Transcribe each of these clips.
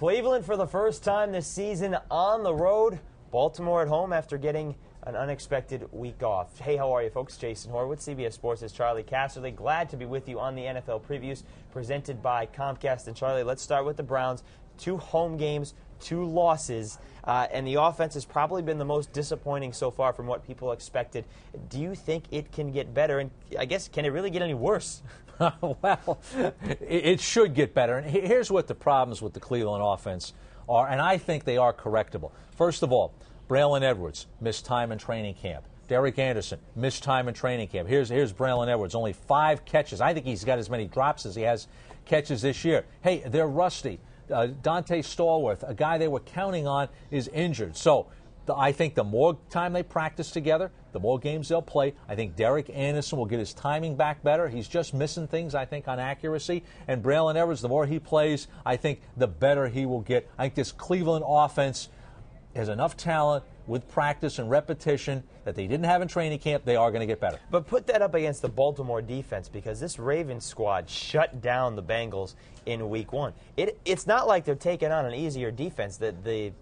Cleveland for the first time this season on the road. Baltimore at home after getting an unexpected week off. Hey, how are you, folks? Jason Horowitz, CBS Sports' Charley Casserly. Glad to be with you on the NFL previews presented by Comcast and Charlie. Let's start with the Browns. 2 home games, 2 losses, and the offense has probably been the most disappointing so far from what people expected. Do you think it can get better? And I guess, can it really get any worse? Well, it should get better. And here's what the problems with the Cleveland offense are, and I think they are correctable. First of all, Braylon Edwards missed time in training camp. Derek Anderson missed time in training camp. Here's Braylon Edwards, only 5 catches. I think he's got as many drops as he has catches this year. Hey, they're rusty. Dante Stallworth, a guy they were counting on, is injured. So I think the more time they practice together, the more games they'll play. I think Derek Anderson will get his timing back better. He's just missing things, I think, on accuracy. And Braylon Edwards, the more he plays, I think the better he will get. I think this Cleveland offense has enough talent with practice and repetition that they didn't have in training camp. They are going to get better. But put that up against the Baltimore defense, because this Ravens squad shut down the Bengals in Week 1. It's not like they're taking on an easier defense. The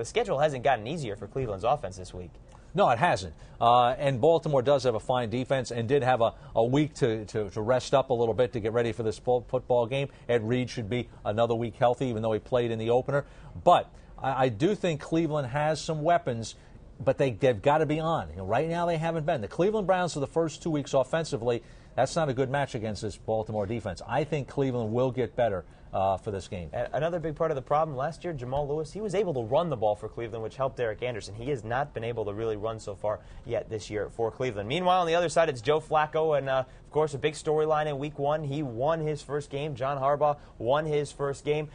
schedule hasn't gotten easier for Cleveland's offense this week. No, it hasn't. And Baltimore does have a fine defense and did have a week to rest up a little bit to get ready for this football game. Ed Reed should be another week healthy, even though he played in the opener. But I do think Cleveland has some weapons, but they've got to be on. Right now they haven't been. The Cleveland Browns for the first 2 weeks offensively, that's not a good match against this Baltimore defense. I think Cleveland will get better for this game. Another big part of the problem, last year, Jamal Lewis, he was able to run the ball for Cleveland, which helped Derek Anderson. He has not been able to really run so far yet this year for Cleveland. Meanwhile, on the other side, it's Joe Flacco, and of course, a big storyline in Week 1. He won his first game. John Harbaugh won his first game.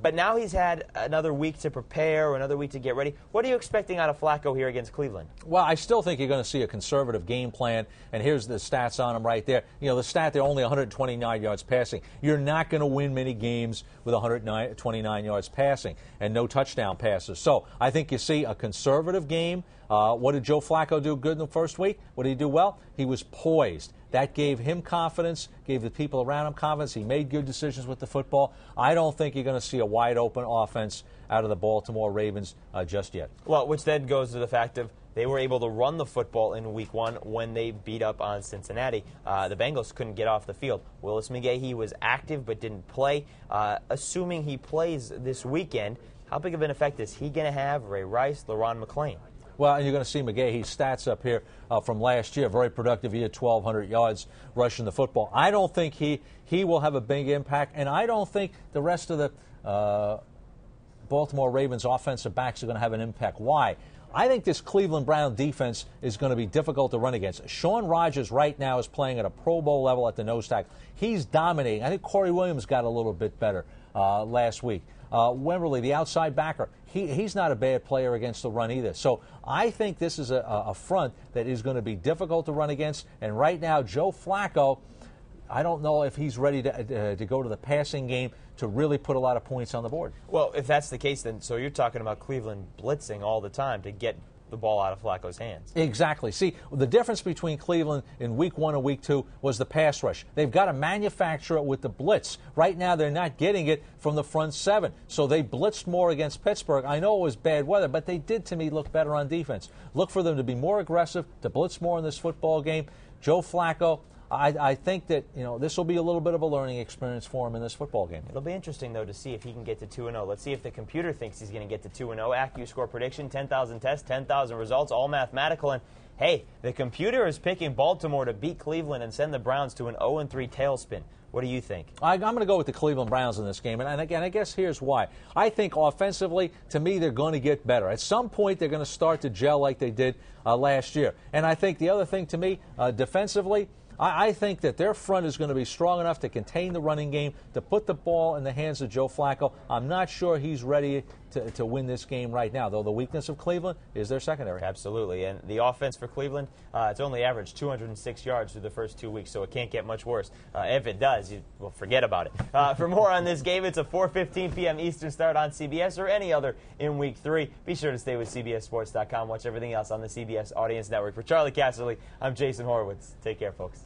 But now he's had another week to prepare, or another week to get ready. What are you expecting out of Flacco here against Cleveland? Well, I still think you're going to see a conservative game plan, and here's the stats on him right there. The stat, they're only 129 yards passing. You're not going to win many games with 129 yards passing and no touchdown passes. So I think you see a conservative game. What did Joe Flacco do good in the first week? What did he do well? He was poised. That gave him confidence, gave the people around him confidence. He made good decisions with the football. I don't think you're going to see a wide-open offense out of the Baltimore Ravens just yet. Well, which then goes to the fact of they were able to run the football in Week 1 when they beat up on Cincinnati. The Bengals couldn't get off the field. Willis McGahee was active but didn't play. Assuming he plays this weekend, how big of an effect is he going to have? Ray Rice, LaRon McClain. Well, and you're going to see McGahee's stats up here from last year. Very productive. He had 1,200 yards rushing the football. I don't think he will have a big impact, and I don't think the rest of the Baltimore Ravens offensive backs are going to have an impact. Why? I think this Cleveland Brown defense is going to be difficult to run against. Shaun Rogers right now is playing at a Pro Bowl level at the nose tackle. He's dominating. I think Corey Williams got a little bit better last week. Wemberly, the outside backer, he's not a bad player against the run either. So I think this is a front that is going to be difficult to run against. And right now, Joe Flacco, I don't know if he's ready to go to the passing game to really put a lot of points on the board. Well, if that's the case, then so you're talking about Cleveland blitzing all the time to get the ball out of Flacco's hands. Exactly. See, the difference between Cleveland in Week 1 and Week 2 was the pass rush. They've got to manufacture it with the blitz. Right now, they're not getting it from the front 7. So they blitzed more against Pittsburgh. I know it was bad weather, but they did, to me, look better on defense. Look for them to be more aggressive, to blitz more in this football game. Joe Flacco, I think that this will be a little bit of a learning experience for him in this football game. It'll be interesting, though, to see if he can get to 2-0. Let's see if the computer thinks he's going to get to 2-0. AccuScore prediction, 10,000 tests, 10,000 results, all mathematical. And, hey, the computer is picking Baltimore to beat Cleveland and send the Browns to an 0-3 tailspin. What do you think? I'm going to go with the Cleveland Browns in this game, and again, I guess here's why. I think offensively, to me, they're going to get better. At some point, they're going to start to gel like they did last year. And I think the other thing to me, defensively, I think that their front is going to be strong enough to contain the running game, to put the ball in the hands of Joe Flacco. I'm not sure he's ready to win this game right now, though the weakness of Cleveland is their secondary. Absolutely. And the offense for Cleveland, it's only averaged 206 yards through the first 2 weeks, so it can't get much worse. If it does, well, forget about it. For more on this game, it's a 4:15 p.m. Eastern start on CBS or any other in Week 3. Be sure to stay with CBSSports.com. Watch everything else on the CBS Audience Network. For Charley Casserly, I'm Jason Horowitz. Take care, folks.